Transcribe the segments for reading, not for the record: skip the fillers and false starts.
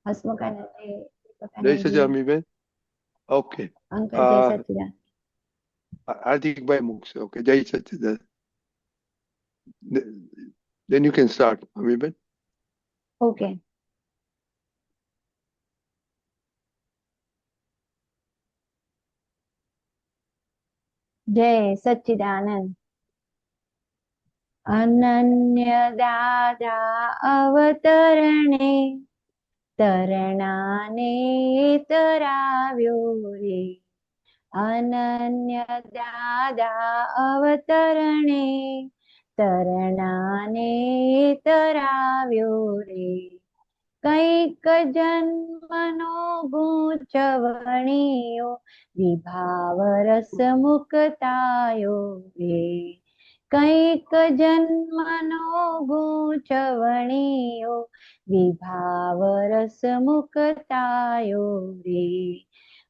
હસમુખાનંદજી, જય દીપકાનંદજી, સજામીબેન. Okay. Uncle જય સચિદાન. હાર્દિકભાઈ મૂકશે. ઓકે, જય સચિદાન. Then you can start, Amiben. Okay. જય સચ્ચિદાનંદ. અનન્ય દાદા અવતરણે તરણાને તરાવ્યો રે. અનન્ય દાદા અવતરણે તરણાને તરાવ્યો રે. કઈક જન્મનો ગૂંચવણીયો વિભાવ રસ મુકતાયો રે. કઈક જન્મનો ગૂંચવણીયો વિભાવ રસ મુકતાયો રે.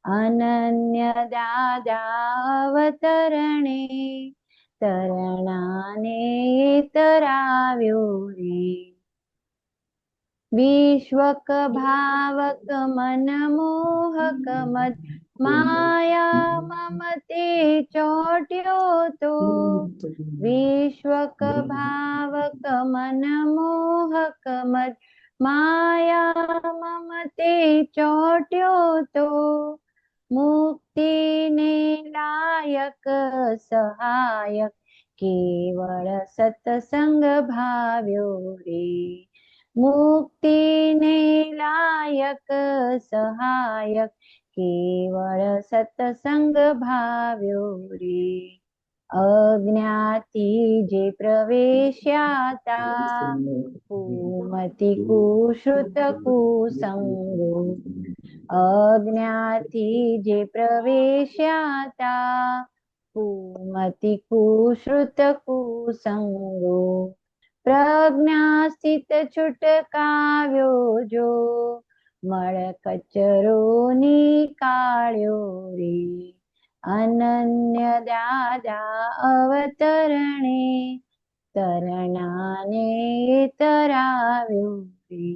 અનન્ય દાદા અવતરણે તરણાને તરાવ્યો રે. વિશ્વક ભાવક મન મોહક મદ માયા મમતે ચોટ્યો તો. વિશ્વક ભાવક મન મોહક મદ માયા મમતે ચોટ્યો તો. મુક્તિને લાયક સહાયક કેવળ સત્સંગ ભાવ્યો રે. મુક્તિને લાયક સહાયક કેવળ સત્સંગ ભાવ્યો રે. અજ્ઞાતિ જે પ્રવેશ્યાતા કુમતિ કુશ્રુત કુસંગો. અજ્ઞાતિ જે પ્રવેશ્યાતા કુમતિ કુશ્રુત કુસંગો. પ્રજ્ઞા સ્થિત છુટકાવ્યો જો મળ કચરો નીકાળ્યો રે. અનન્ય દાદા અવતરણે તરણાને તરાવ્યો રે.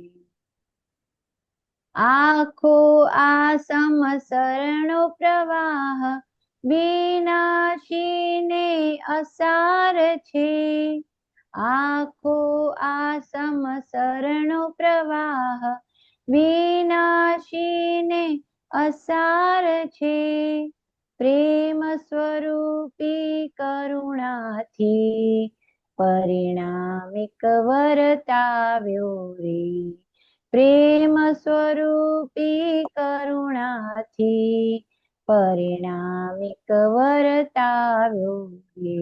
આખો આ સમસરણો પ્રવાહ વિનાશીને અસાર છે. આખો આ સમસરણો પ્રવાહ વિનાશીને અસાર છે. પ્રેમ સ્વરૂપી કરુણાથી પરિણામિક વર્તાવ્યો રે. પ્રેમ સ્વરૂપી કરુણાથી પરિણામિક વર્તાવ્યો રે.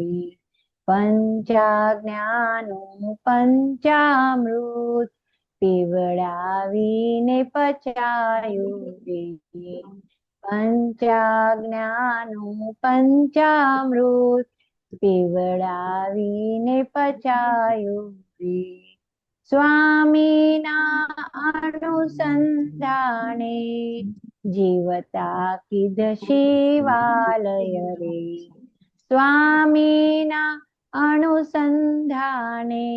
પંચાજ્ઞાનું પંચામૃત પીવડાવીને પચાયું રે. પંચાજ્ઞાનું પંચામૃત પીવડાવીને પચાયું રે. સ્વામીના અનુસંધાને જીવતા કીધ શિવાલય રે. સ્વામીના અનુસંધાને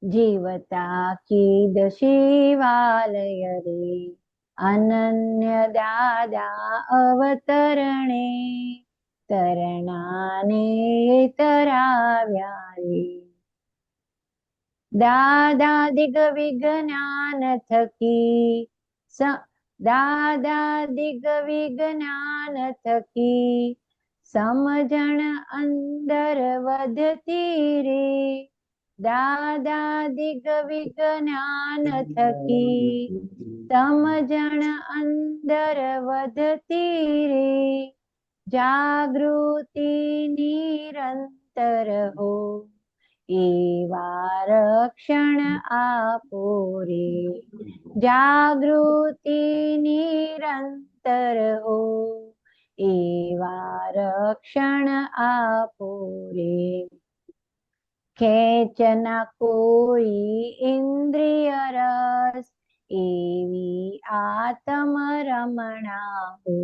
જીવતા કીધ શિવાલય રે. અનન્ય દાદા અવતરણે તરણાને તરાવ્યા રે. દાદા દિગ વિજ્ઞાન થકી દાદા દિગ વિજ્ઞાન થકી સમજણ અંદર વધતી રે. દાદા દિગ વિજ્ઞાન થકી સમજણ અંદર વધતી રે. જાગૃતિ નિરંતર હો એવા રક્ષણ આપો રે. જાગૃતિ નિરંતર હો એવા રક્ષણ આપો રે. ખેંચના કોઈ ઇન્દ્રિય રસ એવી આત્મ રમણા હો.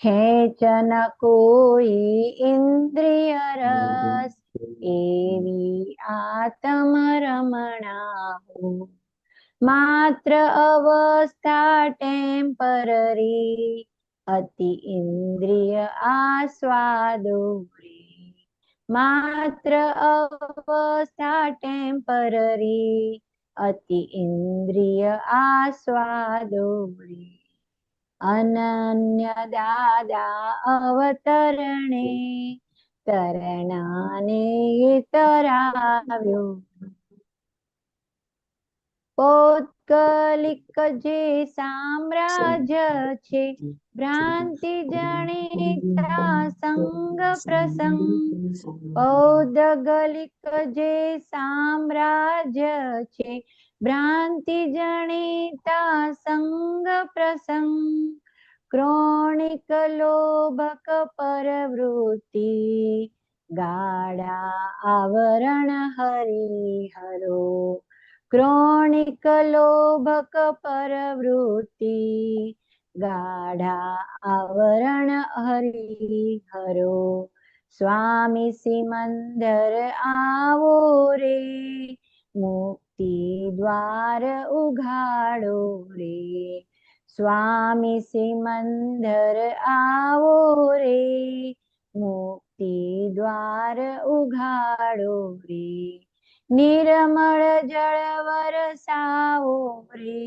ખેંચન કોઈ ઇન્દ્રિય રસ એવી આત્મ રમણા હો. માત્ર અવસ્થા ટેમ્પરરી, અતિ ઇન્દ્રિય આસ્વાદો રે. માત્ર અવસ્થા ટેમ્પરરી, અતિ ઇન્દ્રિય આસ્વાદો રે. અનન્ય દાદા અવતરણે, તરણાને તરાવ્યો. પૌદ્ગલિક જે સામ્રાજ્ય છે, ભ્રાંતિ જણિતા સંગ પ્રસંગ. પૌદ્ગલિક જે સામ્રાજ્ય છે, ભ્રાંતિ જણિતા સંગ પ્રસંગ. ક્રોણિક લોભક પરવૃત્તિ, ગાઢા આવરણ હરિહરો. ક્રોણિક લોભક પરવૃત્તિ, ગાઢા આવરણ હરિહરો. સ્વામી સિમંદર આવો રે, મુક્તિ દ્વાર ઉઘાડો રે. સ્વામી સિમંદર આવો રે, મુક્તિ દ્વાર ઉઘાડો રે. નિર્મળ જળ વરસાવો રે,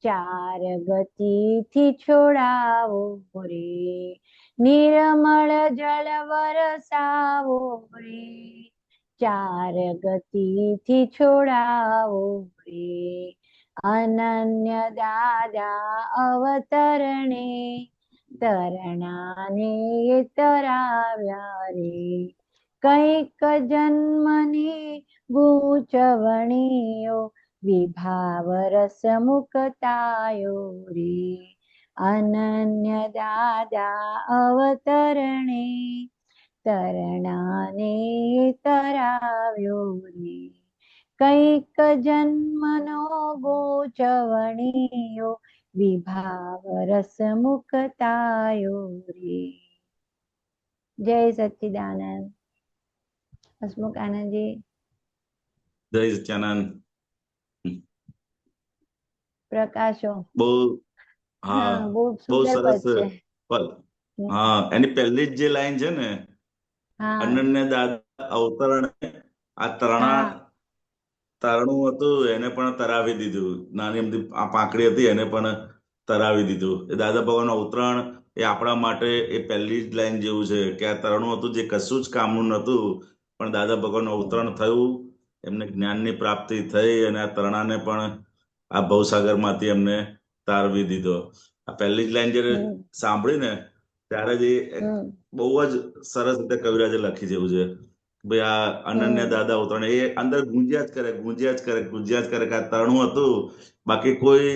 ચાર ગતિથી છોડાવો રે. નિર્મળ જળ વરસાવો રે, ચાર ગતિથી છોડાવો રે. અનન્ય દાદા અવતરણે, તરણાને તરાવ્યા રે. કઈક જન્મની ગૂંચવણીઓ, વિભાવ રસ મુકતાયો રે. અનન્ય દાદા અવતરણે, તરણાને તરાવ્યો રે. કઈક જન્મનો ગોચવણીયો, વિભાવ રસ મુકતાયો રે. જય સચ્ચિદાનંદ. હસમુખ આનંદજી. જય સચ્ચાનંદ. પ્રકાશો. બહુ બહુ બહુ સુંદર સરસ પદ છે. પદ. એની પહેલી જ જે લાઈન છે ને, અનન્ય દાદા અવતરણ, આ તરણું હતું એને પણ તરાવી દીધું. નાની અમથી આ પાંખડી હતી એને પણ તરાવી દીધું. એ દાદા ભગવાનનું અવતરણ એ આપણા માટે એ પહેલી જ લાઈન જેવું છે કે આ તરણું હતું જે કશું જ કામનું નહોતું, પણ દાદા ભગવાનનું અવતરણ થયું, એમને જ્ઞાનની પ્રાપ્તિ થઈ અને આ તરણાને પણ આ ભવસાગરમાંથી એમને તારવી દીધો. આ પહેલી જ લાઈન જયારે સાંભળી ને ત્યારે જ એ બહુ જ સરસ રીતે કવિરાજે લખી જેવું છે. ભાઈ આ અનન્ય દાદા અવતરણ એ અંદર ગુંજ્યા જ કરે, ગુંજ્યા જ કરે, ગુંજ્યા જ કરે કે આ તરણું હતું, બાકી કોઈ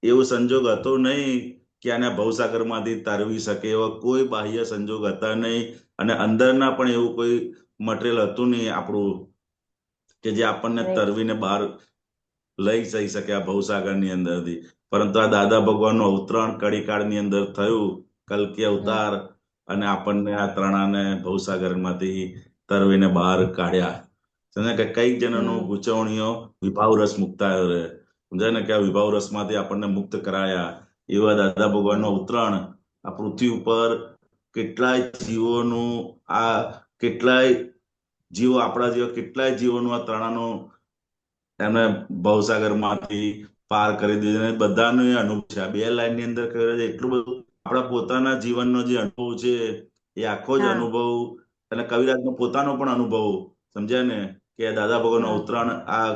એવો સંજોગ હતો નહીં કે આને ભવસાગરમાંથી તારવી શકે. એવા કોઈ બાહ્ય સંજોગ હતા નહીં અને અંદરના પણ એવું કોઈ મટીરિયલ હતું નહીં આપણું કે જે આપણને તરવીને બહાર લઈ જઈ શકે આ ભવસાગરની અંદરથી. પરંતુ આ દાદા ભગવાનનું અવતરણ કળીકાળની અંદર થયું, કલ્કી અવતાર, અને આપણને આ તરણાને ભવસાગરમાંથી તરવીને બહાર કાઢ્યા. સમજે કે કઈક જણનો ગૂંચવણીઓ વિભાવ રસ મુક્તાયો રહે. સમજાય ને કે આ વિભાવ રસમાંથી આપણને મુક્ત કરાયા. એવા દાદા ભગવાનનું અવતરણ આ પૃથ્વી ઉપર કેટલાય જીવોનું, આ કેટલાય જીવો, આપણા જેવા કેટલાય જીવોનું આ તરણાનું એમને ભવસાગરમાંથી પાર કરી દીધું. બધાનો એ અનુભવ છે. આ બે લાઈનની અંદર કહ્યું છે એટલું બધું આપણા પોતાના જીવનનો જે અનુભવ છે એ આખો જ અનુભવ, અને કવિરાજનો પોતાનો પણ અનુભવ, સમજ્યા ને કે દાદા ભગવાનનું અવતરણ આ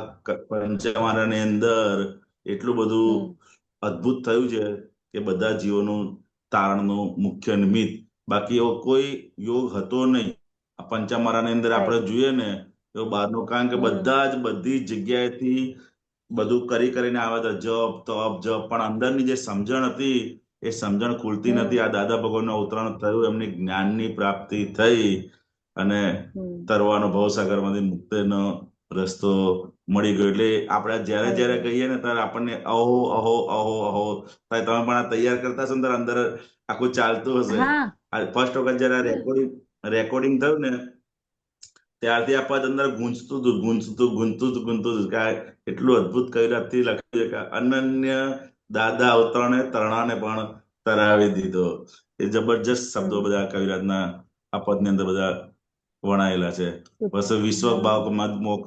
પંચમારાની અંદર એટલું બધું અદ્ભુત થયું છે કે બધા જીવોનું તારણનું મુખ્ય નિમિત્ત. બાકી એવો કોઈ યોગ હતો નહીં આ પંચમારાની અંદર. આપણે જોઈએ ને એવું બહારનું, કારણ કે બધા જ બધી જગ્યાએથી બધું કરીને આવે તો જપ તપ જપ, પણ અંદરની જે સમજણ હતી એ સમજણ ખુલતી નથી. આ દાદા ભગવાનનું અવતરણ થયું, એમની જ્ઞાનની પ્રાપ્તિ થઈ અને તરવાનો ભવસાગરમાંથી મુક્તિનો રસ્તો મળી ગયો. એટલે આપણે જયારે જયારે કહીએ ને ત્યારે આપણને અહો અહો અહો અહો તમે પણ આ તૈયાર કરતા હશો ને અંદર આખું ચાલતું હશે. ફર્સ્ટ વખત જયારે રેકોર્ડિંગ થયું ને ત્યારથી આ પદ અંદર ગૂંજતું હતું કે આ એટલું અદભુત કવિરાજથી લખ્યું છે કે અનન્ય દાદા અવતરણે તરણાને પણ તરાવી દીધો. એ જબરજસ્ત શબ્દો બધા કવિરાજના આ પદની અંદર બધા વણાયેલા છે. બસ વિશ્વ ભાવ મદમોક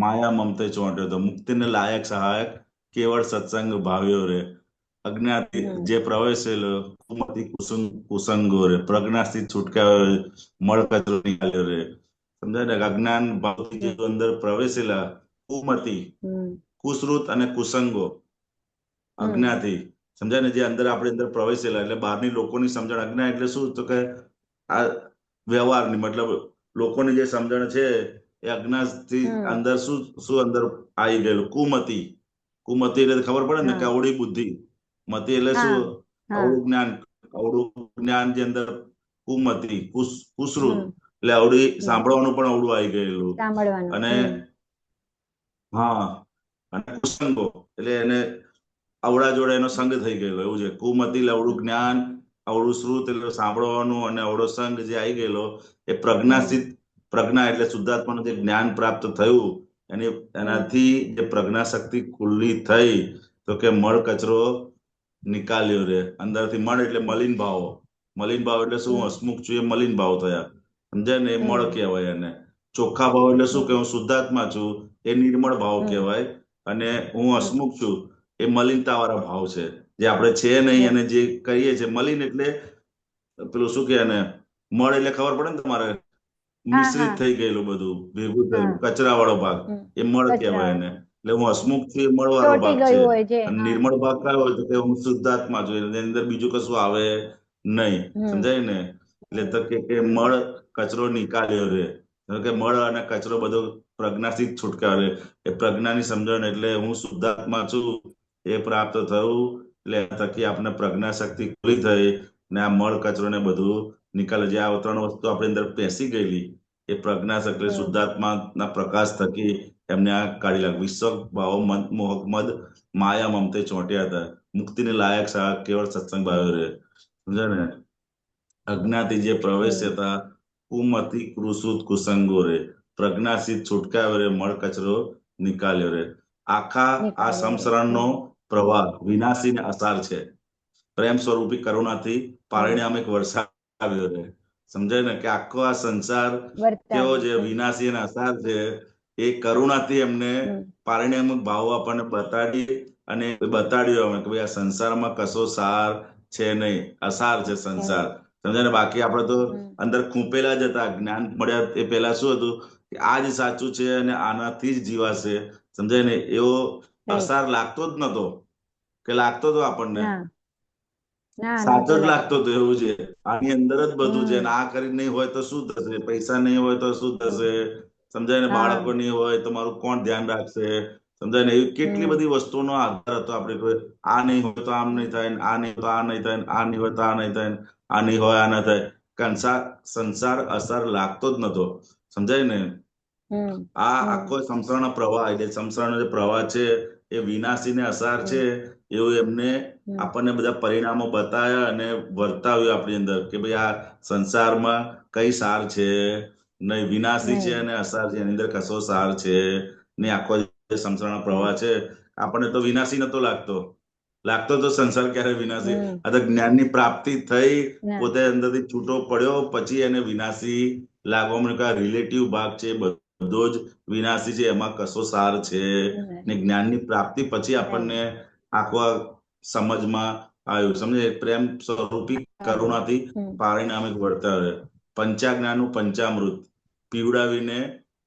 માયા મમતે ચોંટ્યો તો મુક્તિને લાયક સહાયક કેવળ સત્સંગ ભાવ્યો રે. અજ્ઞાતિ જે પ્રવેશેલો કુમતિ કુસંગો રે. પ્રજ્ઞાથી છૂટકાયો મળ કચરો નીકળ્યો રે. સમજાય ને? અજ્ઞાન ભાવથી જે અંદર પ્રવેશેલા કુમતિ, કુશ્રુત અને કુસંગો, અજ્ઞાથી, સમજાય ને? જે અંદર આપણી અંદર પ્રવેશેલા એટલે બહારની લોકોની સમજણ. અજ્ઞા એટલે શું? તો કે આ વ્યવહારની, મતલબ લોકોની જે સમજણ છે એ અજ્ઞાનથી અંદર શું અંદર આવી ગયેલું. કુમતિ એટલે ખબર પડે ને કે અવળી બુદ્ધિ. મતિ એટલે શું? અવળું જ્ઞાન જે અંદર કુમતિ. કુશ્રુત એટલે અવળી, સાંભળવાનું પણ અવળું આવી ગયેલું. અને અને કુસંગો એટલે એને અવળા જોડે એનો સંગ થઈ ગયેલો, એવું છે. કુમતિ એટલે અવળું જ્ઞાન, અવળું શ્રુત એટલે સાંભળવાનું, અને અવળો સંગ જે આવી ગયેલો એ પ્રજ્ઞાસિત. પ્રજ્ઞા એટલે શુદ્ધાત્માનું જે જ્ઞાન પ્રાપ્ત થયું એનાથી જે પ્રજ્ઞા શક્તિ ખુલ્લી થઈ તો કે મળ કચરો નિકાલ્યો રે. અંદરથી મળ એટલે મલિન ભાવો. મલિન ભાવ એટલે શું? હસમુખ છું એ મલિન ભાવ થયા. સમજાય ને? એ મળ કહેવાય. એને ચોખ્ખા ભાવ એટલે શું? કે હું શુદ્ધાત્મા છું એ નિર્મળ ભાવ કહેવાય. અને હું હસમુખ છું એ મલિનતા વાળા ભાવ છે, જે આપણે છે નહીં અને જે કહીએ છીએ. મલિન એટલે પેલું શું કે એને મળ એટલે ખબર પડે ને તમારે? મિશ્રિત થઈ ગયેલું બધું, ભેગું થયેલું, કચરા વાળો ભાગ એ મળ કહેવાય એને. એટલે હું હસમુખ છું એ મળ વાળો ભાગ છે. અને નિર્મળ ભાગ કયો હોય તો કે હું શુદ્ધાત્મા છું, એની અંદર બીજું કશું આવે નહીં. સમજાય ને? એટલે તો કે મળ કચરો નિકાલ્યો રે. કે મળ અને કચરો બધો પ્રજ્ઞાથી જ છૂટકાયો રે. એ પ્રજ્ઞાની સમજણ એટલે હું શુદ્ધાત્મા છું એ પ્રાપ્ત થયું. એટલે થકી આપણે પ્રજ્ઞા શક્તિ ખુલ્લી થઈ ને આ મળ કચરો ને બધું નિકાલે. જે આ ત્રણ વસ્તુ આપણી અંદર પેસી ગયેલી એ પ્રજ્ઞા શક્તિ શુદ્ધાત્માના પ્રકાશ થકી એમને આ કાઢી લાગ. વિશ્વ ભાવો મોહક મદ માયા મમતે ચોંટ્યા હતા. મુક્તિને લાયક સા કેવળ સત્સંગ ભાવ્યો રે. સમજે ને? અજ્ઞાતિ જે પ્રવેશ હતા કુમતિ કુશ્રુત કુસંગો રે. પ્રજ્ઞાથી છૂટકાયો રે. મળ કચરો નિકાલ્યો રે. આખા આ સંસરણનો પ્રવાહ વિનાશી ને અસાર છે. પ્રેમ સ્વરૂપી કરુણાથી પારિણામિક વરસાવ્યો રે. સમજાય ને? કે આખો આ સંસાર કેવો છે? વિનાશી અને અસાર છે. એ કરુણાથી એમને પારિણામિક ભાવો આપણને બતાડી અને બતાડ્યો અમે કે ભાઈ આ સંસારમાં કશો સાર છે નહીં, અસાર છે સંસાર. સમજાય ને? બાકી આપણે તો અંદર ખૂંપેલા જ હતા. જ્ઞાન મળ્યા એ પહેલા શું હતું કે આ જ સાચું છે અને આનાથી જ જીવાશે. સમજાય ને? એવો અસાર લાગતો જ નતો, કે લાગતો તો આપણને સાચો જ લાગતો હતો. એવું છે. આની અંદર જ બધું છે. આ કરી નહીં હોય તો શું થશે? પૈસા નહીં હોય તો શું થશે? સમજાય ને? બાળકો નહીં હોય તો મારું કોણ ધ્યાન રાખશે? સમજાય ને? એવી કેટલી બધી વસ્તુનો આધાર હતો. આપણે આ નહીં હોય તો આમ નહીં થાય, આ નહીં હોય તો આ નહીં થાય, આ નહીં હોય તો આ નહીં થાય, આ નહીં હોય આ ના થાય. સંસાર અસર લાગતો જ નતો. સમજાય ને? આ આખો સંસારનો પ્રવાહ, એટલે સંસારનો જે પ્રવાહ છે એ વિનાશી ને અસાર છે એવું એમને આપણને બધા પરિણામો બતાવ્યા અને વર્તાવ્યું આપણી અંદર કે ભાઈ આ સંસારમાં કઈ સાર છે નહીં, વિનાશી છે અને અસાર છે. એની અંદર કશો સાર છે ને? આખો જે સંસારનો પ્રવાહ છે આપણને તો વિનાશી નતો લાગતો તો સંસાર ક્યારે વિનાશી? આ તો જ્ઞાનની પ્રાપ્તિ થઈ, પોતે અંદરથી છૂટો પડ્યો પછી એને વિનાશી લાગવા મળ્યો. રિલેટિવ ભાગ છે બધો જ વિનાશી છે, એમાં કશો સાર છે ને? જ્ઞાનની પ્રાપ્તિ પછી આપણને આખો સમજમાં આવ્યું. સમજે? પ્રેમ સ્વરૂપી કરુણાથી પારિણામિક વર્તાવે. પંચાજ્ઞાનું પંચામૃત પીવડાવીને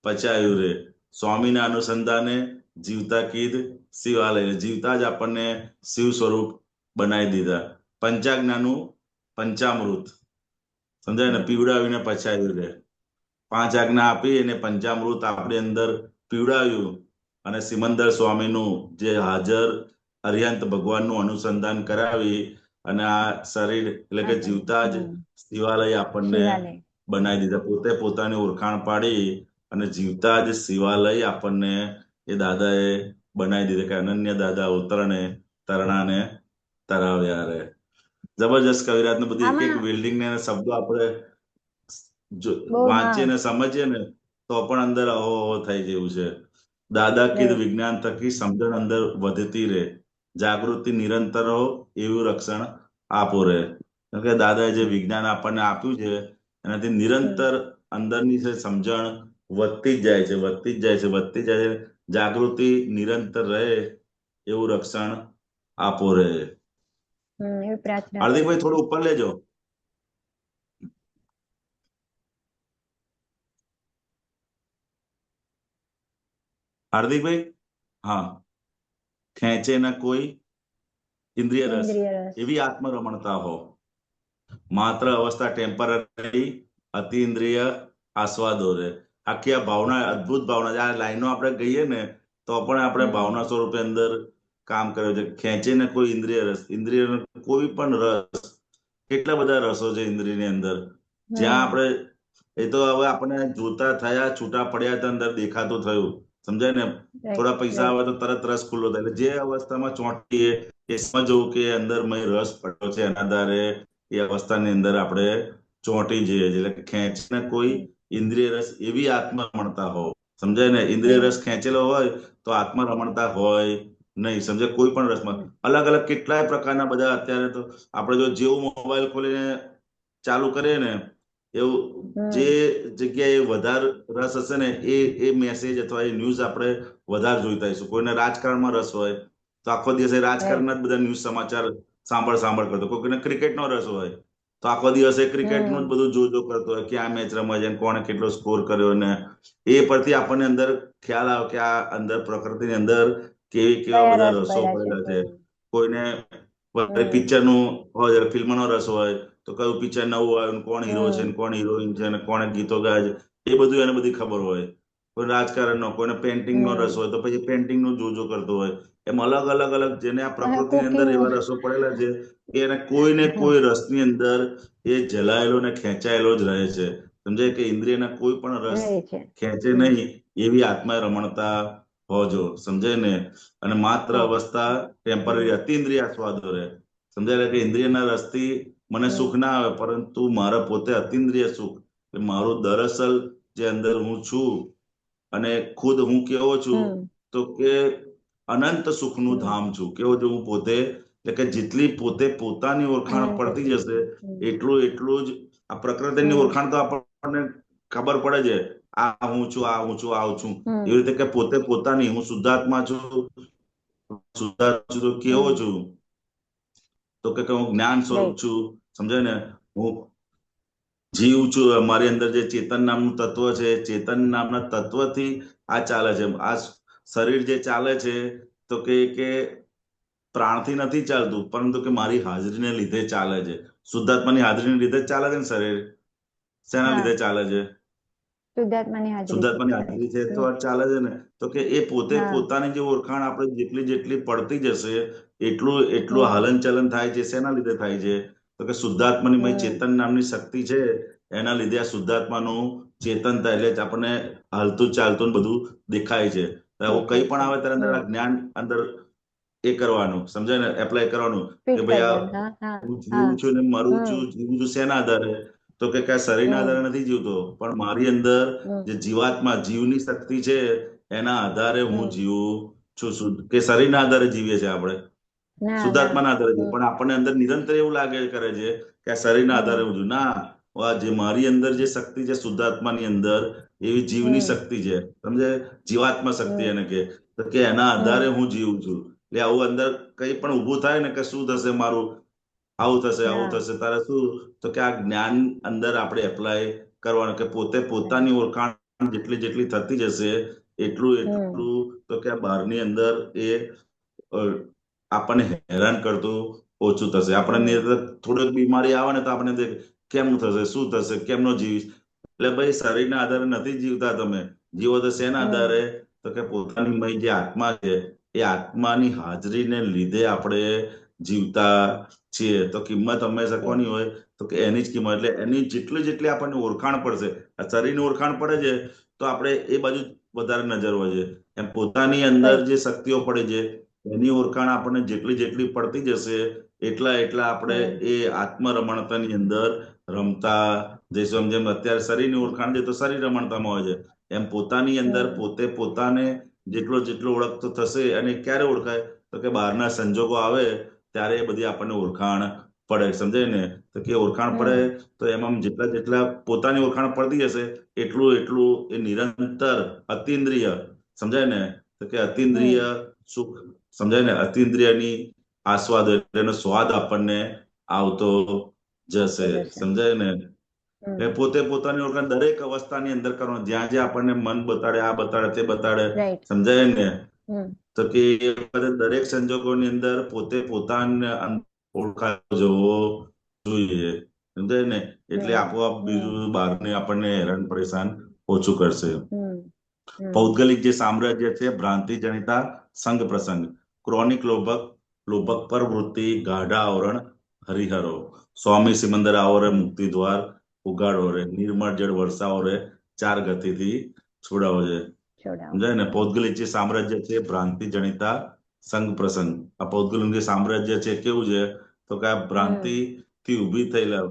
પચાયું રે. સ્વામીના અનુસંધાને જીવતા કીધ શિવાલય. જીવતા જ આપણને શિવ સ્વરૂપ બનાવી દીધા. પંચાજ્ઞાનું પંચામૃત. સમજાય ને? પીવડાવીને પચાયું રે. 5 આજ્ઞા આપી અને પંચામૃત આપણી અંદર પીવડાવ્યું. અને સિમંદર સ્વામીનું જે હાજર અરિહંત ભગવાનનું અનુસંધાન કરાવી અને આ શરીર એટલે કે જીવતા જ શિવાલય આપણને બનાવી દીધા. પોતે પોતાની ઓળખાણ પાડી અને જીવતા જ શિવાલય આપણને એ દાદાએ બનાવી દીધા કે અનન્ય દાદા અવતરણે તરણાને તરાવ્યા રે. જબરજસ્ત કવિરાજ ને બધી એક એક બિલ્ડિંગ ને શબ્દો આપણે વાંચીએ ને સમજીએ ને તો પણ અંદર અહો અહો થઈ જેવું છે. દાદા કીધ રાઈટ. વિજ્ઞાન થકી સમજણ અંદર વધતી રહે, જાગૃતિ નિરંતર હો એવું રક્ષણ આપો રહે. કેમ કે દાદાએ જે વિજ્ઞાન આપણને આપ્યું છે એનાથી નિરંતર અંદરની જે સમજણ વધતી જ જાય છે, વધતી જ જાય છે, વધતી જ જાય છે. જાગૃતિ નિરંતર રહે એવું રક્ષણ આપો રહે. એવી પ્રાર્થના હાર્દિકભાઈ કરીએ થોડું છીએ. ઉપર લેજો. હાર્દિકભાઈ, હા. ખેંચે ન કોઈ ઇન્દ્રિય રસ, ઇન્દ્રિય રસ. એવી આત્મરમણતા હો. માત્ર અવસ્થા ટેમ્પરરી, અતિ ઇન્દ્રિય આસ્વાદો રે. આખી આ ભાવના, અદ્ભુત ભાવના, આ લાઈનો આપણે ગઈએ ને તો પણ આપણે ભાવના સ્વરૂપે અંદર કામ કર્યું છે. ખેંચે ને કોઈ ઇન્દ્રિય રસ, ઇન્દ્રિય કોઈ પણ રસ, કેટલા બધા રસો છે ઇન્દ્રિયની અંદર. જ્યાં આપણે, એ તો હવે આપણે જોતા થયા, છૂટા પડ્યા તો અંદર દેખાતું થયું, સમજાય ને. થોડા પૈસા આવે તો તરત રસ ખુલ્લો થાય. એટલે જે અવસ્થામાં ચોંટીએ એ સમજવું કે અંદર મેં રસ પડ્યો છે, એના આધારે એ અવસ્થાની અંદર આપણે ચોંટી જઈએ છીએ. એટલે ખેંચને કોઈ ઇન્દ્રિય રસ, એવી આત્મરમણતા હો. સમજાય ને. ઇન્દ્રિય રસ ખેંચેલો હોય તો આત્મરમણતા હોય નહીં. સમજે. કોઈ પણ રસમાં અલગ અલગ કેટલાય પ્રકારના બધા અત્યારે તો આપણે જો જેવું મોબાઈલ ખોલીને ચાલુ કરીએ ને એવું જે જગ્યાએ વધારે રસ હશે ને એ મેસેજ અથવા એ ન્યૂઝ આપણે વધારે જોઈતા હશું. કોઈને રાજકારણમાં રસ હોય તો આખો દિવસે રાજકારણના જ બધા ન્યૂઝ સમાચાર સાંભળ કરતો. કોઈને ક્રિકેટનો રસ હોય તો આખો દિવસે ક્રિકેટનું જ બધું જોજો કરતો હોય કે આ મેચ રમાય છે, કોણે કેટલો સ્કોર કર્યો ને. એ પરથી આપણને અંદર ખ્યાલ આવે કે આ અંદર પ્રકૃતિની અંદર કેવા બધા રસો પડેલા છે. કોઈને પિક્ચરનું હોય, ફિલ્મનો રસ હોય તો કયું પિક્ચર નવું આવ્યું, કોણ હીરો છે, કોણ હિરોઈન છે, કોણે ગીતો ગાય છે, એ બધું એને બધી ખબર હોય. કોઈ રાજકારણનો, કોઈને પેન્ટિંગનો રસ હોય તો પછી પેન્ટિંગનું જોજો કરતો હોય. એમ અલગ અલગ અલગ જેને આ પ્રકૃતિની અંદર એવા રસો પડેલા છે કે એને કોઈને કોઈ રસની અંદર એ જલાયેલો ને ખેંચાયેલો જ રહે છે. સમજાય કે ઇન્દ્રિયના કોઈ પણ રસ ખેંચે નહીં એવી આત્મા રમણતા હોજો. સમજાય ને. અને માત્ર અવસ્થા ટેમ્પરરી, અતિ ઇન્દ્રિય આસ્વાદો રહે. સમજાય કે ઇન્દ્રિયના રસથી મને સુખ ના આવે, પરંતુ મારા પોતે અતિન્દ્રિય સુખ, મારું દરઅસલ જે અંદર હું છું અને ખુદ હું કેવો છું તો કે અનંત સુખનું ધામ છું. કેવો છું હું પોતે, એટલે કે જેટલી પોતે પોતાની ઓળખાણ પડતી જશે એટલું જ આ પ્રકૃતિની ઓળખાણ તો આપણને ખબર પડે છે. આ હું છું, આ હું છું, આવું છું. એવી રીતે કે પોતે પોતાની, હું શુદ્ધાત્મા છું, શુદ્ધાત્મા છું. કેવો છું તો કે હું જ્ઞાન સ્વરૂપ છું. સમજાય ને. હું જીવ છું. મારી અંદર જે ચેતન નામનું તત્વ છે, ચેતન નામના તત્વથી આ ચાલે છે. આ શરીર જે ચાલે છે તો કે પ્રાણથી નથી ચાલતું, પરંતુ કે મારી હાજરીને લીધે ચાલે છે. શુદ્ધાત્માની હાજરીને લીધે જ ચાલે છે ને શરીર. શેના લીધે ચાલે છે? શુદ્ધાત્માની હાજરી છે તો ચાલે છે ને. તો કે એ પોતે પોતાની જે ઓળખાણ આપણે જેટલી પડતી જશે એટલું હલન ચલન થાય છે. શેના લીધે થાય છે? તો કે શુદ્ધાત્માની ચેતન નામની શક્તિ છે, એના લીધે આ શુદ્ધાત્માનું ચેતન થાય. એટલે આપણને હાલતું ચાલતું બધું દેખાય છે. કઈ પણ આવે ત્યારે અંદર આ જ્ઞાન અંદર એ કરવાનું, સમજાય ને, એપ્લાય કરવાનું કે ભાઈ આ હું જીવું છું ને મરું છું. જીવું છું શેના આધારે? તો કે શરીરના આધારે નથી જીવતો, પણ મારી અંદર જે જીવાત્મા, જીવની શક્તિ છે એના આધારે હું જીવું છું. કે શરીરના આધારે જીવીએ છીએ આપણે, શુદ્ધાત્માના આધારે જીવીએ. પણ આપણને અંદર નિરંતર એવું લાગે કરે છે કે આ શરીરના આધારે હું જીવું. ના, જે મારી અંદર જે શક્તિ છે શુદ્ધાત્માની અંદર, એવી જીવની શક્તિ છે. સમજે. જીવાત્મા શક્તિ એને કે એના આધારે હું જીવું છું. એટલે આવું અંદર કઈ પણ ઉભું થાય ને કે શું થશે મારું, આવું થશે તારે શું, તો કે આ જ્ઞાન અંદર આપણે એપ્લાય કરવાનું કે પોતે પોતાની ઓળખાણ જેટલી થતી જશે એટલું તો કે બહારની અંદર એ આપણને હેરાન કરતું ઓછું થશે. આપણને થોડીક બીમારી આવે ને તો આપણે કેમનું થશે, શું થશે, કેમનો જીવીશ. એટલે ભાઈ શરીરના આધારે નથી જીવતા તમે. જીવો તો શેના આધારે? તો કે પોતાની જે આત્મા છે એ આત્માની હાજરીને લીધે આપણે જીવતા છીએ. તો કિંમત હંમેશા કોની હોય? તો કે એની જ કિંમત. એટલે એની જેટલી આપણને ઓળખાણ પડશે, આ શરીરની ઓળખાણ પડે છે તો આપણે એ બાજુ વધારે નજર હોય છે. એમ પોતાની અંદર જે શક્તિઓ પડે છે એની ઓળખાણ આપણને જેટલી પડતી જશે એટલા આપણે એ આત્મરમણતાની અંદર રમતા જઈશું. જેમ અત્યારે શરીરની ઓળખાણ છે તો શરીર રમણતામાં હોય છે. એમ પોતાની અંદર હમ. પોતે પોતાને જેટલો ઓળખતો થશે. અને ક્યારે ઓળખાય તો કે બહારના સંજોગો આવે ત્યારે એ બધી આપણને ઓળખાણ પડે, સમજાય ને? તો કે ઓળખાણ પડે હમ. તો એમાં જેટલા પોતાની ઓળખાણ પડતી હશે એટલું એ નિરંતર અતિન્દ્રિય, સમજાય ને? તો કે અતિન્દ્રિય હમ. સુખ, સમજાય ને? અતિન્દ્રિયની આસ્વાદ એટલે એનો સ્વાદ આપણને આવતો તો જશે, જશે. સમજાય ને? હમ. એ પોતે પોતાની ઓળખાણ દરેક અવસ્થાની અંદર કરવાનું, જ્યાં જ્યાં આપણને મન બતાડે, આ બતાડે, તે બતાડે, રાઈટ. સમજાય ને? હમ. તો કે એ બધા દરેક સંજોગોની અંદર પોતે પોતાને ઓળખાણ જવો જોઈએ, સમજાય ને? એટલે હમ. આપોઆપ હમ. બીજું બહારને આપણને હેરાન પરેશાન ઓછું કરશે. હમ. હમ. પૌદ્ગલિક જે સામ્રાજ્ય છે, ભ્રાંતિ જનિતા સંગ પ્રસંગ, ક્રોનિક લોભક પર વૃત્તિ, ગાઢા આવરણ હરિહરો, સ્વામી સિમંદર આવો રે મુક્તિ દ્વાર ઉગાડો રે, નિર્મળ જળ વરસાવો રે, ચાર ગતિથી છોડાવો છે, છોડાવો. સમજાય ને? પૌદ્ગલિક જે સામ્રાજ્ય છે, ભ્રાંતિ જનિતા સંગ પ્રસંગ. આ પૌદ્ગલિક જે સામ્રાજ્ય છે કેવું છે તો કે આ ભ્રાંતિ હમ. થી ઉભી થયેલા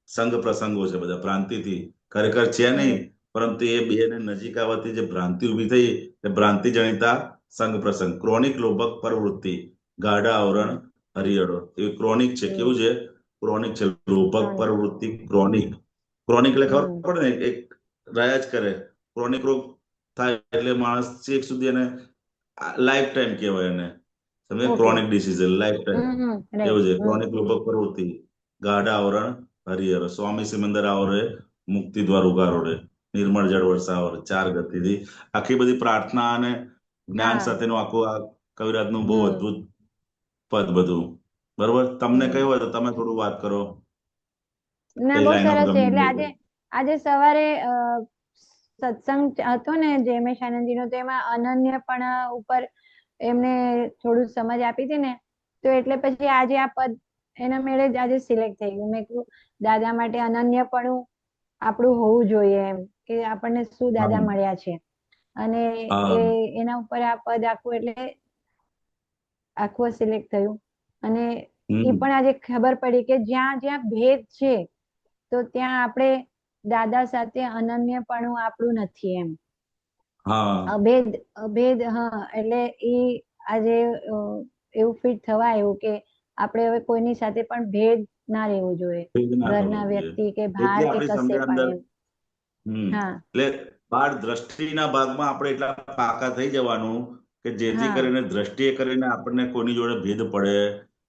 સંગ પ્રસંગો છે, બધા ભ્રાંતિથી, ખરેખર છે નહીં, હમ. પરંતુ એ બે ને નજીક આવવાથી જે ભ્રાંતિ ઉભી થઈ એ ભ્રાંતિ જનિતા સંગ પ્રસંગ, ક્રોનિક લોભક પ્રવૃત્તિ, ગાઢા આવરણ હમ. હરિહરો. એ ક્રોનિક છે, કેવું હમ. છે? ક્રોનિક છે, લોભક ક્રોનિક. પ્રવૃત્તિ ક્રોનિક. ક્રોનિક એટલે ખબર હમ. પડે ને, એક રહ્યા જ કરે. ક્રોનિક રોગ થાય એટલે માણસ છેક સુધી એને લાઈફ ટાઈમ કહેવાય એને, સમજે? Okay. Chronic disease lifetime hmm. Right. એવું છે. હમ. ક્રોનિક લોભક પ્રવૃત્તિ, ગાઢા આવરણ હરિહર, સ્વામી સિમંદર આવો રે મુક્તિ દ્વાર ઉગારો રે, નિર્મળ જળ વરસાવો રે, ચાર ગતિથી. આખી બધી પ્રાર્થના અને જ્ઞાન હા. સાથેનું આખું આ કવિરાજનું બહુ હમ. અદ્ભુત પદ બધું. બરોબર, તમને હમ. કયું હોય તો તમે થોડું વાત કરો, ના, કઈ બહુ લાઈનો સરસ છે. ગમી એટલે હોય તો. આજે સવારે સત્સંગ હતો ને જયમેશ આનંદજીનો, તો એમાં અનન્યપણા ઉપર એમને થોડું સમજ આપી હતી ને, તો એટલે પછી આજે આ પદ એના મેળે જ આજે સિલેક્ટ થઈ ગયું. મેં કીધું દાદા માટે અનન્યપણું આપણું હોવું જોઈએ, એમ કે આપણને શું દાદા હા મળ્યા છે. અને હા એના ઉપર આ પદ આખું એટલે આખું સિલેક્ટ થયું. અને એ હમ પણ આજે ખબર પડી કે જ્યાં જ્યાં ભેદ છે તો ત્યાં આપણે દાદા સાથે અનન્યપણું આપણું નથી, એમ હા અભેદ. હા, એટલે એ આજે એવું ફીટ થવા આવ્યું કે આપણે હવે કોઈની સાથે પણ ભેદ ના રહેવું જોઈએ, ભેદ ના કરવો ઘરના જોઈએ. વ્યક્તિ કે બહાર એટલે કે આપણી કશે સમજણ અંદર પણ, એમ. હા. એટલે બાર દ્રષ્ટિના ભાગમાં આપણે એટલા પાકા થઈ જવાનું કે જેથી હા, કરીને દ્રષ્ટિએ કરીને આપણને કોઈની જોડે ભેદ પડે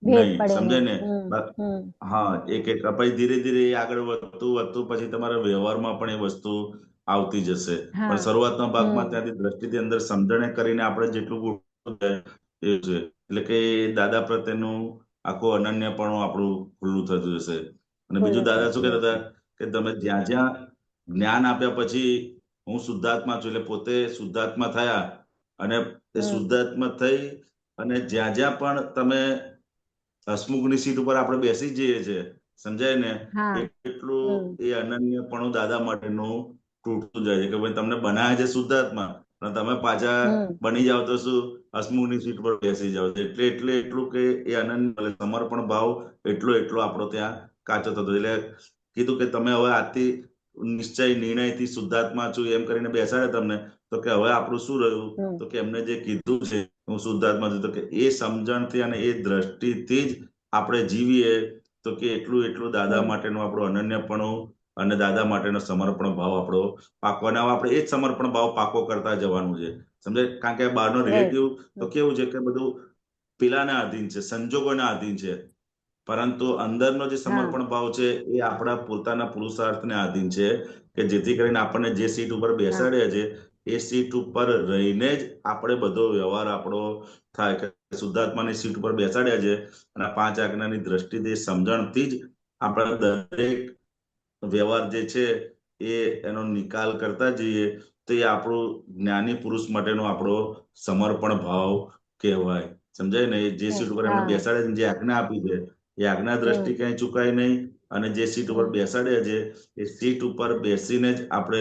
ભેદ નહીં, પડે સમજાય નહીં. ને? હમ. હમ. હા, એક એક પછી ધીરે ધીરે એ આગળ વધતું પછી તમારા વ્યવહારમાં પણ એ વસ્તુ આવતી જશે. પણ હા. શરૂઆતના ભાગમાં હમ. ત્યાંથી દ્રષ્ટિથી અંદર સમજણે કરીને આપણે જેટલું એ છે, એટલે કે દાદા પ્રત્યેનું આખું અનન્યપણું આપણું ખુલ્લું થતું જશે. અને બીજું ખુલ્લું દાદા શું થતું કહેતા જશે. હતા કે તમે જ્યાં જ્યાં જ્ઞાન આપ્યા પછી હું શુદ્ધાત્મા છું, એટલે પોતે શુદ્ધાત્મા થયા. અને એ હમ. શુદ્ધાત્મા થઈ અને જ્યાં જ્યાં પણ તમે હસમુખની સીટ ઉપર આપણે બેસી જઈએ છીએ, સમજાય ને? હા. એટલું હમ. એ અનન્યપણું દાદા માટેનું તૂટતું જાય છે કે ભાઈ તમને બનાવ્યા છે શુદ્ધાત્મા, અને તમે પાછા હમ. બની જાવ તો શું, હસમુખની સીટ પર બેસી જાવ. એટલું કે એ અનન્ય સમર્પણ ભાવ એટલો આપણો ત્યાં કાચો થતો. એટલે કીધું કે તમે હવે આજથી નિશ્ચય નિર્ણયથી શુદ્ધાત્મા છું એમ કરીને બેસાડે તમને, તો કે હવે આપણું શું રહ્યું? હમ. તો કે એમને જે કીધું છે હું શુદ્ધાત્મા છું, તો કે એ સમજણથી અને એ દ્રષ્ટિથી જ આપણે જીવીએ તો કે એટલું દાદા હમ. માટેનું આપણું અનન્યપણું અને દાદા માટેનો સમર્પણ ભાવ આપણો પાકો. અને આપણે એ જ સમર્પણ ભાવ પાકો કરતા જવાનું છે, સમજાય? કારણ કે બહારનો રાઈટ. રિલેટિવ તો કેવું છે કે બધું પેલાના આધીન છે, સંજોગોના આધીન છે. પરંતુ અંદરનો જે હા. સમર્પણ ભાવ છે એ આપણા પોતાના પુરુષાર્થને આધીન છે, કે જેથી કરીને આપણને જે સીટ ઉપર હા. બેસાડ્યા છે એ સીટ ઉપર રહીને જ આપણે બધો વ્યવહાર આપણો થાય. કે શુદ્ધાત્માની સીટ ઉપર બેસાડ્યા છે અને પાંચ આજ્ઞાની દ્રષ્ટિથી સમજણથી જ આપણા દરેક વ્યવહાર જે છે એ એનો નિકાલ કરતા જઈએ તો એ આપણું જ્ઞાની પુરુષ માટેનો આપણો સમર્પણ ભાવ કહેવાય, સમજાય ને? એ જે સીટ ઉપર એમને હા. બેસાડે જે આજ્ઞા આપી છે એ આજ્ઞા દ્રષ્ટિ હમ. ક્યાંય ચુકાય નહીં. અને જે સીટ ઉપર હમ. બેસાડ્યા છે એ સીટ ઉપર બેસીને જ આપણે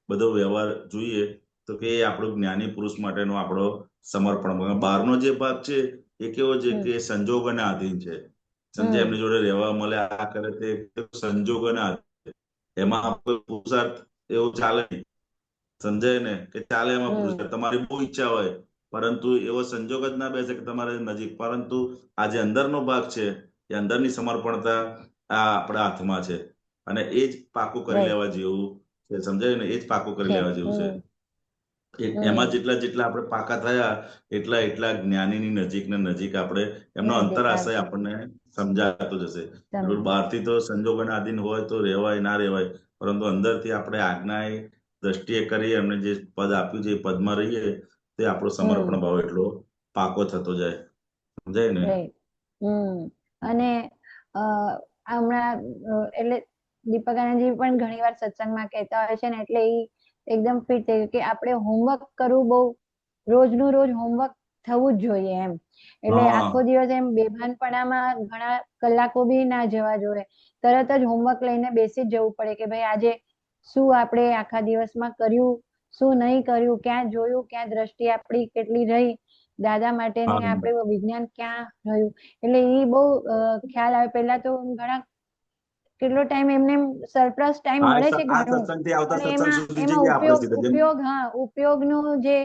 બધો વ્યવહાર જોઈએ તો કે એ આપણું જ્ઞાની પુરુષ માટેનો આપણો સમર્પણ. બહારનો જે ભાગ છે એ કેવો છે હમ. કે સંજોગોને આધીન છે, સમજે? હમ. એમની જોડે રહેવા મળે, આ કરે તે સંજોગોને આધીન, એમાં કોઈ પુરુષાર્થ એવું ચાલે નહીં. સમજાય ને કે ચાલે એમાં હમ પુરુષાર્થ તમારી બહુ ઈચ્છા હોય પરંતુ એવો સંજોગ જ ના બેસે કે તમારે નજીક, પરંતુ આ જે અંદરનો ભાગ છે એ અંદરની સમર્પણતા આ આપણા હાથમાં છે અને એ જ પાકું કરી રાઈટ લેવા જેવું છે. સમજાય ને, એ જ પાકું કરી છે. લેવા જેવું છે. એમાં હમ જેટલા જેટલા આપણે પાકા થયા એટલા એટલા જ્ઞાનીની નજીક ને નજીક આપણે એમનો નજીક અંતરાશય આવશે આપણને સમજાતો જશે. તમે બહારથી તો સંજોગોના આધીન હોય તો રહેવાય ના રહેવાય, પરંતુ અંદરથી આપણે આજ્ઞા દ્રષ્ટિએ કરીએ, એમને જે પદ આપ્યું છે એ પદમાં રહીએ તે આપણો સમર્પણ ભાવ એટલો પાકો થતો જાય. સમજાય ને? રાઈટ. અને હમણાં એટલે દીપક આનંદજી પણ ઘણી વાર સત્સંગમાં કહેતા હોય છે ને, એટલે એ એકદમ ફિટ થયું કે આપણે હોમવર્ક કરવું બહુ રોજનું રોજ હોમવર્ક થવું જ જોઈએ એમ. એટલે આખો દિવસ એમ બેભાનપણામાં ઘણા કલાકો બી ના જવા જોઈએ. તરત જ હોમવર્ક લઈને બેસી જ જવું પડે કે ભાઈ આજે શું આપણે આખા દિવસમાં કર્યું, શું નહીં કર્યું, ક્યાં જોયું, ક્યાં દ્રષ્ટિ આપણી કેટલી રહી, દાદા માટેની આપણે વિજ્ઞાન ક્યાં રહ્યું. એટલે એ બહુ ખ્યાલ આવે. પહેલા તો ઘણા કેટલો ટાઈમ એમને સરપ્લસ ટાઈમ મળે છે આ ઘણું, સત્સંગથી આવતા પણ સત્સંગ સુધી એમાં જઈએ આપણે સીધા. ઉપયોગનો જે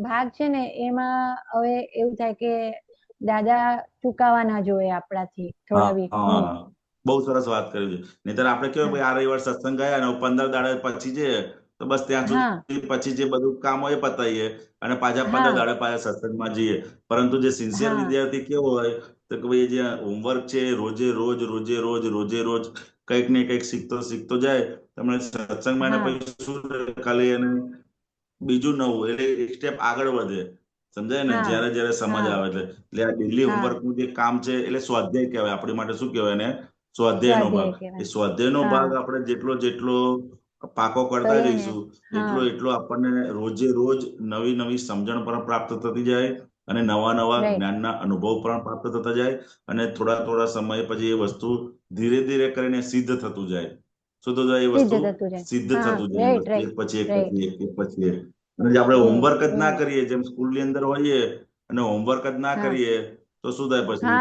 ભાગ છે ને એમાં હવે એવું થાય કે દાદા ચૂકાવા ના જોઈએ આપણાથી થોડા બી. બહુ સરસ વાત કરી છે. નહીંતર આપણે કેવું ભાઈ આ રવિવાર સત્સંગ ગયા અને 15 દાડા પછી જઈએ તો બસ ત્યાં સુધી પછી જે બધું કામ હોય એ પતાઈએ અને પાછા 15 દાડા પાછા સત્સંગમાં જઈએ. પરંતુ જે સિન્સિયર વિદ્યાર્થી કેવો હોય તો કે ભાઈ જે હોમવર્ક છે રોજે રોજ કંઈક ને કંઈક શીખતો જાય. તમને સત્સંગમાં પછી શું ખાલી એને બીજું નવું એટલે એક સ્ટેપ આગળ વધે. સમજાય ને? જયારે જયારે સમજ આવે એટલે આ ડેલી હોમવર્ક નું જે કામ છે એટલે સ્વાધ્યાય કહેવાય આપણી માટે. શું કહેવાય એને? સ્વાધ્યાયનો ભાગ. એ સ્વાધ્યાયનો ભાગ આપણે જેટલો પાકો કરતા જઈશું એટલો આપણને રોજે રોજ નવી નવી સમજણ પણ પ્રાપ્ત થતી જાય અને નવા નવા જ્ઞાનના અનુભવ પણ પ્રાપ્ત થતા જાય અને થોડા થોડા સમય પછી એ વસ્તુ ધીરે ધીરે કરીને સિદ્ધ થતું જાય. શું થતું જાય? એ વસ્તુ સિદ્ધ થતું જાય. એક પછી એક. અને જે આપણે હોમવર્ક જ ના કરીએ, જેમ સ્કૂલની અંદર હોઈએ અને હોમવર્ક જ ના કરીએ તો શું થાય? પછી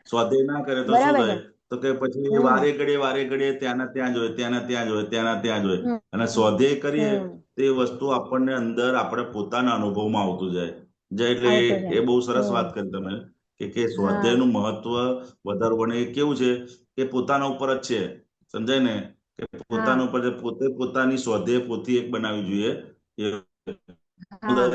સ્વાધ્યાય ના કરે તો શું થાય? તો કે પછી વારે ઘડીએ ત્યાંના ત્યાં જ હોય. અને સ્વાધ્યાય કરીએ તો એ વસ્તુ આપણને અંદર આપણે પોતાના અનુભવમાં આવતું જાય. એટલે એ બહુ સરસ વાત કરી તમે કે સ્વાધ્યાયનું મહત્વ વધારવું. અને એ કેવું છે કે પોતાના ઉપર જ છે. સમજાય ને? કે પોતાના ઉપર પોતે પોતાની સ્વાધ્યાય પોથી એક બનાવવી જોઈએ.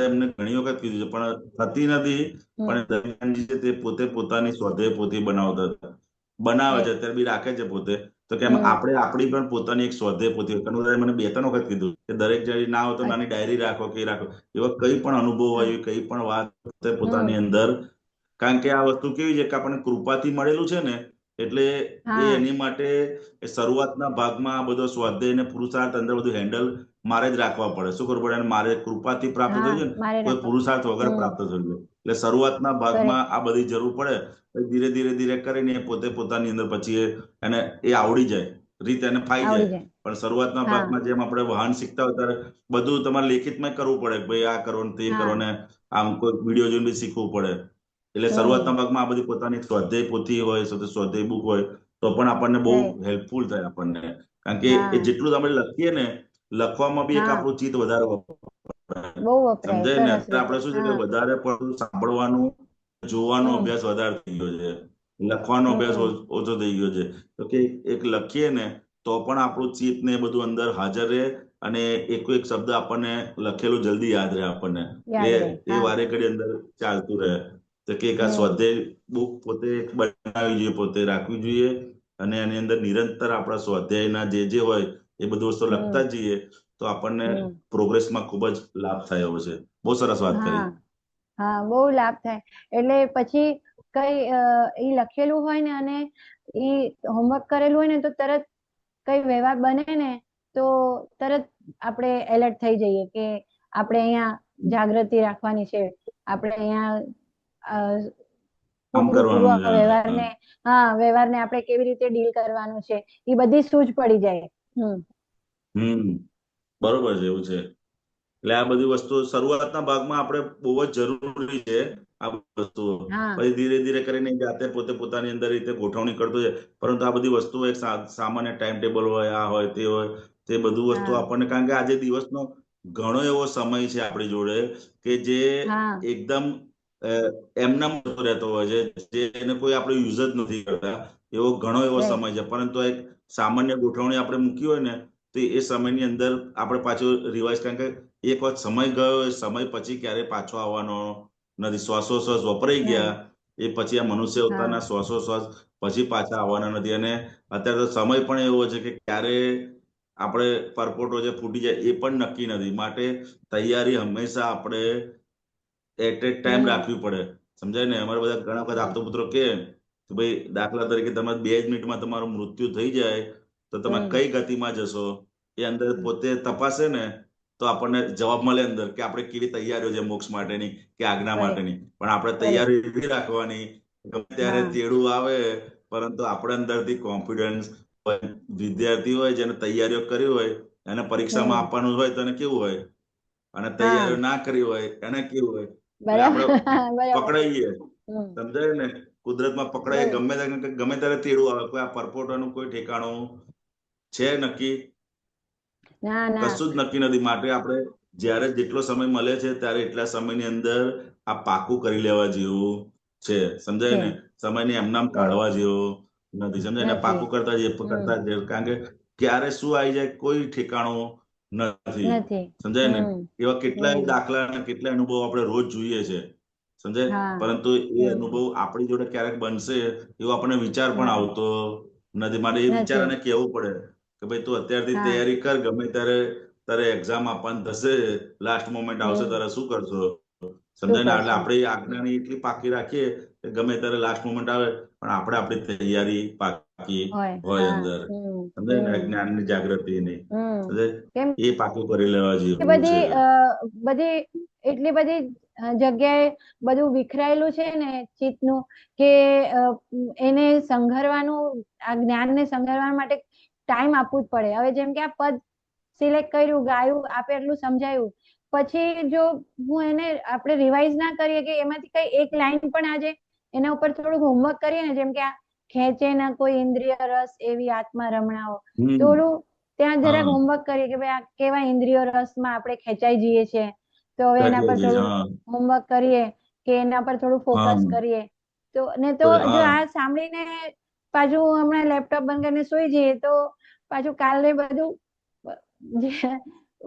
એમને ઘણી વખત કીધું છે પણ થતી નથી. પણ દરમિયાનજી છે તે પોતે પોતાની સ્વાધ્યાય પોથી બનાવતા હતા. બનાવે છે અત્યારે બી રાખે છે પોતે. તો કેમ આપણે આપણી પણ પોતાની એક સ્વાધ્યાય પોથી. મને 2-3 વખત કીધું કે દરેક જગ્યાએ ના હોય તો નાની ડાયરી રાખો કે રાખો. એવા કઈ પણ અનુભવ હોય, કઈ પણ વાત પોતાની અંદર. કારણ કે આ વસ્તુ કેવી છે કે આપણને કૃપાથી મળેલું છે ને, એટલે એની માટે શરૂઆતના ભાગમાં આ બધો સ્વાધ્યાય અને પુરુષાર્થ અંદર બધું હેન્ડલ મારે જ રાખવા પડે. શું કરવું પડે? અને મારે કૃપાથી પ્રાપ્ત થયું છે ને, કોઈ પુરુષાર્થ વગર પ્રાપ્ત થયું છે. એટલે શરૂઆતના ભાગમાં આ બધી જરૂર પડે. ધીરે ધીરે ધીરે કરીને પોતે પોતાની અંદર પછી એને એ આવડી જાય, રીત એને ફાઈ જાય. પણ શરૂઆતના ભાગમાં જેમ આપણે વાહન શીખતા હોય ત્યારે બધું તમારે લેખિતમાં કરવું પડે કે ભાઈ આ કરો ને તે કરો ને આમ કોઈ વિડીયો જોઈને બી શીખવું પડે. એટલે શરૂઆતના ભાગમાં આ બધી પોતાની સ્વાધ્યાય પોથી હોય, સ્વાધ્યાય બુક હોય તો પણ આપણને બહુ હેલ્પફુલ થાય આપણને. કારણ કે એ જેટલું આપણે લખીએ ને, લખવામાં બી એક આપણું ચિત્ત વધારે સમજાય ને? અત્યારે આપણે શું છે કે વધારે પડતું સાંભળવાનું, જોવાનો અભ્યાસ વધારે થઈ ગયો છે. લખવાનો અભ્યાસ ઓછો થઈ ગયો છે. તો કે એક લખીએ ને તો પણ આપણું ચિત્ત ને બધું અંદર હાજર રહે અને એક શબ્દ આપણને લખેલું જલ્દી યાદ રહે આપણને. એ વારે ઘડી અંદર ચાલતું રહે. તો કે આ સ્વાધ્યાય બુક પોતે બનાવવી જોઈએ, પોતે રાખવી જોઈએ. અને એની અંદર નિરંતર આપણા સ્વાધ્યાયના જે હોય એ બધું વસ્તુ લખતા જઈએ તો આપણને પ્રોગ્રેસમાં ખૂબ જ લાભ થાય એવો છે. બહુ સરસ વાત કરી. બહુ લાભ થાય. એટલે પછી કઈ એ લખેલું હોય ને અને એ હોમવર્ક કરેલું હોય ને તો તરત કઈ વ્યવહાર બને ને તો તરત આપણે એલર્ટ થઈ જઈએ કે આપણે અહીંયા જાગૃતિ રાખવાની છે. આપણે અહીંયા વ્યવહારને આપણે કેવી રીતે ડીલ કરવાનું છે એ બધી સૂઝ પડી જાય. બરોબર છે. એવું છે. એટલે આ બધી વસ્તુઓ શરૂઆતના ભાગમાં આપણે બહુ જ જરૂરી છે. આ વસ્તુઓ પછી ધીરે ધીરે કરીને જાતે પોતે પોતાની અંદર રીતે ગોઠવણી કરતો છે. પરંતુ આ બધી વસ્તુઓ એક સામાન્ય ટાઈમ ટેબલ હોય, આ હોય તે હોય, તે બધું વસ્તુ આપણને, કારણ કે આજે દિવસનો ઘણો એવો સમય છે આપણી જોડે કે જે હા એકદમ એમનેમ જતો રહેતો હોય છે, જેને કોઈ આપણે યુઝ જ નથી કરતા. એવો ઘણો એવો રાઈટ સમય છે, પરંતુ એક સામાન્ય ગોઠવણી આપણે મૂકી હોય ને તો એ સમયની અંદર આપણે પાછું રિવાઇઝ, કારણ કે એક વખત સમય ગયો, એ સમય પછી ક્યારેય પાછો આવવાનો નથી. શ્વાસોશ્વાસ વપરાઈ નહીં ગયા એ પછી આ મનુષ્ય હા અવતારના શ્વાસોશ્વાસ પછી પાછા આવવાના નથી. અને અત્યારે તો સમય પણ એવો છે કે ક્યારે આપણે પરપોટો જે ફૂટી જાય એ પણ નક્કી નથી. માટે તૈયારી હંમેશા આપણે એટ એ ટાઈમ હમ રાખવી પડે. સમજાય ને? અમારા બધા ઘણા બધા આપતો પુત્રો કે ભાઈ દાખલા તરીકે તમે 2 જ મિનિટમાં તમારું મૃત્યુ થઈ જાય તો તમે હમ કઈ ગતિમાં જશો એ અંદર પોતે તપાસે ને તો આપણને જવાબ મળે અંદર કે આપણે કેવી તૈયારીઓ છે મોક્ષ માટેની કે આજ્ઞા રાઈટ માટેની. પણ આપણે રાઈટ તૈયારી એવી રાખવાની ગમે ત્યારે હા તેડું આવે, પરંતુ આપણે અંદરથી કોન્ફિડન્સ વિદ્યાર્થી હોય જેને તૈયારીઓ કરી હોય એને પરીક્ષામાં હમ આપવાનું હોય તો એને કેવું હોય, અને તૈયારીઓ હા ના કરી હોય એને કેવું હોય. એટલે આપણે બરાબર બરાબર પકડાઈએ, હમ સમજાય ને? કુદરતમાં પકડાઈએ બરાબર ગમે ત્યારે તેડું આવે. કોઈ આ પરપોટાનું કોઈ ઠેકાણું છે નક્કી? ના ના કશું જ નક્કી નથી. માટે આપણે જ્યારે જેટલો સમય મળે છે ત્યારે એટલા સમયની અંદર આ પાકું કરી લેવા જેવું છે. સમજાય છે ને? સમયને એમનામ રાઈટ કાઢવા જેવો નથી. સમજાય ને? નથી પાકું કરતા જઈએ હમ કરતા જઈએ, કારણ કે ક્યારે શું આવી જાય કોઈ ઠેકાણું નથી. નથી સમજાય ને? હમ એવા કેટલાય હમ દાખલા અને કેટલાય અનુભવો આપણે રોજ જોઈએ છે. સમજાય? હા પરંતુ એ હમ અનુભવ આપણી જોડે ક્યારેક બનશે એવો આપણને વિચાર પણ હા આવતો નથી. માટે એ નથી વિચારને કહેવું પડે કે ભાઈ તું અત્યારથી હા તૈયારી કર. ગમે ત્યારે તારે એક્ઝામ આપવાની થશે, લાસ્ટ મોમેન્ટ આવશે, હમ તારે શું કરશો? શું સમજાય ને? એટલે કરશો આપણે આજ્ઞાની એટલી પાકી રાખીએ કે ગમે ત્યારે લાસ્ટ મોમેન્ટ આવે પણ આપણે આપણી તૈયારી પાકી હોય હોય હા અંદર. સમજાય ને? હમ જ્ઞાનની જાગૃતિની. હમ સમજાય? કેમ એ પાકું કરી લેવા કે જેવું છે. બધી એટલી બધી જગ્યાએ બધું વિખરાયેલું છે ને ચિત્તનું કે અ, એને સંઘરવાનું, આ જ્ઞાનને સંઘરવા માટે ટાઈમ આપવું જ પડે. હવે જેમ કે આ પદ સિલેક્ટ કર્યું, ગાયું, આપે એટલું સમજાયું, પછી જો હું એને આપણે રિવાઇઝ ના કરીએ કે એમાંથી કઈ એક લાઈન પણ આજે એના ઉપર થોડુંક હોમવર્ક કરીએ ને, જેમ કે આ ખેંચે ના કોઈ ઇન્દ્રિય રસ એવી આત્મા રમણાઓ, હમ થોડું ત્યાં જરાક હા હોમવર્ક કરીએ કે ભાઈ આ કેવા ઇન્દ્રિયો રસમાં આપણે ખેંચાઈ જઈએ છીએ, તો હવે એના પર સાચી થોડું હા હોમવર્ક કરીએ કે એના પર થોડું હા ફોકસ કરીએ. તો ને તો જો હા આ સાંભળીને પાછું હમણાં લેપટોપ બંધ કરીને સુઈ જઈએ તો પાછું કાલે બધું જે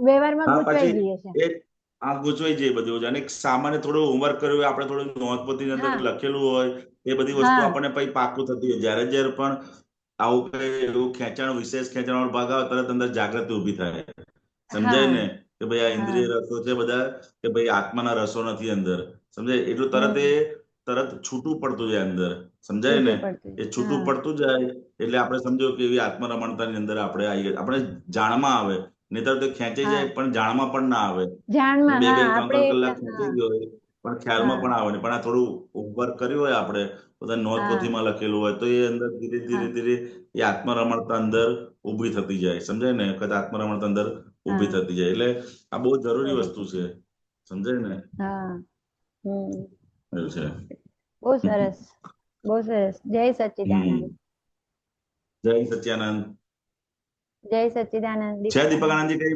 વ્યવહારમાં હા ગૂંચવાઈ પછી જઈએ છે. એ આ ગૂંચવાઈ જાય બધી વસ્તુ. અને સામાન્ય થોડું હોમવર્ક કર્યું હોય, આપણે થોડું નોંધપોથીની અંદર હા લખેલું હોય, એ બધી વસ્તુ હા આપણને પછી પાકું થતી હોય. જ્યારે જ્યારે પણ આવું કઈ એવું ખેંચાણ, વિશેષ ખેંચાણ વાળો ભાગ આવે તરત અંદર જાગૃતિ ઊભી થાય. સમજાય હા ને? કે ભાઈ આ હા ઇન્દ્રિય રસો છે બધા, કે ભાઈ આત્માના રસો નથી અંદર. સમજાય? એટલું હમ તરત છૂટું પડતું જાય અંદર. સમજાય ને? છૂટું પડતું એ છૂટું હા પડતું જાય એટલે આપણે સમજો કે એવી આત્મરમણતાની અંદર આપણે આવી ગયા. આપણે જાણમાં આવે, નહીતર તો ખેંચાઈ હા જાય પણ જાણમાં પણ ના આવે. જાણમાં બે હા બે ત્રણ આપણે ત્રણ કલાક એટલા ખેંચાઈ હા ગયો હોય પણ ખ્યાલમાં હા પણ આવે નહીં. પણ આ થોડું હોમવર્ક કર્યું હોય આપણે, બધા હા નોટપોથીમાં લખેલું હોય, તો એ અંદર ધીરે ધીરે હા ધીરે એ આત્મરમણતા અંદર ઊભી થતી જાય. સમજાય ને? વખત આત્મરમણતા અંદર ઊભી હા થતી જાય. એટલે આ બહુ જરૂરી ઊભી વસ્તુ થતી છે. સમજાય ને? હા હમ એવું છે. બહુ સરસ બહુ સરસ. જય હમ સચ્ચિદાનંદ. જય સચ્ચિદાનંદ. જય સચ્ચિદાનંદ. છે દીપક આનંદ. દીપકાનંદજી કઈ